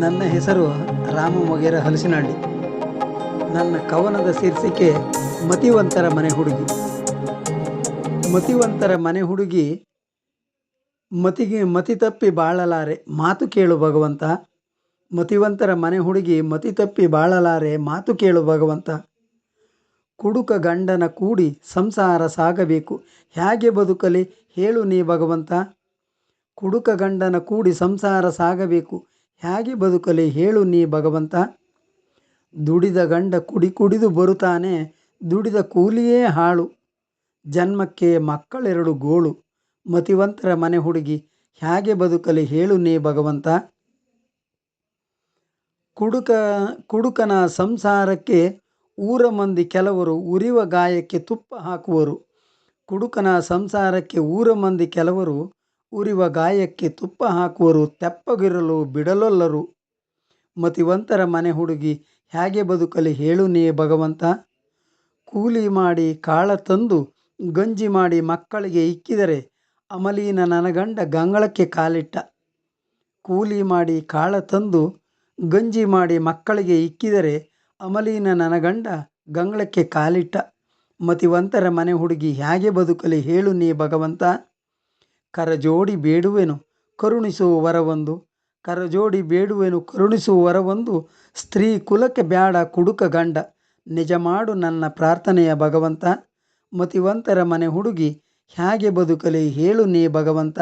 ನನ್ನ ಹೆಸರು ರಾಮ ಮೊಗೇರ ಹಲಸಿನಹಳ್ಳಿ. ನನ್ನ ಕವನದ ಶೀರ್ಷಿಕೆ ಮತಿವಂತರ ಮನೆ ಹುಡುಗಿ. ಮತಿವಂತರ ಮನೆ ಹುಡುಗಿ ಮತಿ ತಪ್ಪಿ ಬಾಳಲಾರೆ ಮಾತು ಕೇಳು ಭಗವಂತ. ಮತಿವಂತರ ಮನೆ ಹುಡುಗಿ ಮತಿ ತಪ್ಪಿ ಬಾಳಲಾರೆ ಮಾತು ಕೇಳು ಭಗವಂತ. ಕುಡುಕ ಗಂಡನ ಕೂಡಿ ಸಂಸಾರ ಸಾಗಬೇಕು ಹೇಗೆ ಬದುಕಲಿ ಹೇಳು ನೀ ಭಗವಂತ. ಕುಡುಕ ಗಂಡನ ಕೂಡಿ ಸಂಸಾರ ಸಾಗಬೇಕು ಹೇಗೆ ಬದುಕಲಿ ಹೇಳು ನೀ ಭಗವಂತ. ದುಡಿದ ಗಂಡ ಕುಡಿದು ಬರುತ್ತಾನೆ, ದುಡಿದ ಕೂಲಿಯೇ ಹಾಳು, ಜನ್ಮಕ್ಕೆ ಮಕ್ಕಳೆರಡು ಗೋಳು. ಮತಿವಂತರ ಮನೆ ಹುಡುಗಿ ಹೇಗೆ ಬದುಕಲಿ ಹೇಳು ನೀ ಭಗವಂತ. ಕುಡುಕನ ಸಂಸಾರಕ್ಕೆ ಊರ ಮಂದಿ ಕೆಲವರು ಉರಿವ ಗಾಯಕ್ಕೆ ತುಪ್ಪ ಹಾಕುವರು. ಕುಡುಕನ ಸಂಸಾರಕ್ಕೆ ಊರ ಮಂದಿ ಕೆಲವರು ಉರಿವ ಗಾಯಕ್ಕೆ ತುಪ್ಪ ಹಾಕುವರು, ತೆಪ್ಪಗಿರಲು ಬಿಡಲೊಲ್ಲರು. ಮತಿವಂತರ ಮನೆ ಹುಡುಗಿ ಹೇಗೆ ಬದುಕಲಿ ಹೇಳು ನೀ ಭಗವಂತ. ಕೂಲಿ ಮಾಡಿ ಕಾಳ ತಂದು ಗಂಜಿ ಮಾಡಿ ಮಕ್ಕಳಿಗೆ ಇಕ್ಕಿದರೆ ಅಮಲೀನ ನನಗಂಡ ಗಂಗಳಕ್ಕೆ ಕಾಲಿಟ್ಟ. ಕೂಲಿ ಮಾಡಿ ಕಾಳ ತಂದು ಗಂಜಿ ಮಾಡಿ ಮಕ್ಕಳಿಗೆ ಇಕ್ಕಿದರೆ ಅಮಲೀನ ನನಗಂಡ ಗಂಗಳಕ್ಕೆ ಕಾಲಿಟ್ಟ. ಮತಿವಂತರ ಮನೆ ಹುಡುಗಿ ಹೇಗೆ ಬದುಕಲಿ ಹೇಳು ನೀ ಭಗವಂತ. ಕರಜೋಡಿ ಬೇಡುವೆನು ಕರುಣಿಸುವ ವರವೊಂದು, ಕರಜೋಡಿ ಬೇಡುವೆನು ಕರುಣಿಸುವ ವರವೊಂದು, ಸ್ತ್ರೀ ಕುಲಕ್ಕೆ ಬ್ಯಾಡ ಕುಡುಕ ಗಂಡ, ನಿಜ ಮಾಡು ನನ್ನ ಪ್ರಾರ್ಥನೆಯ ಭಗವಂತ. ಮತಿವಂತರ ಮನೆ ಹುಡುಗಿ ಹೇಗೆ ಬದುಕಲಿ ಹೇಳು ನೀ ಭಗವಂತ.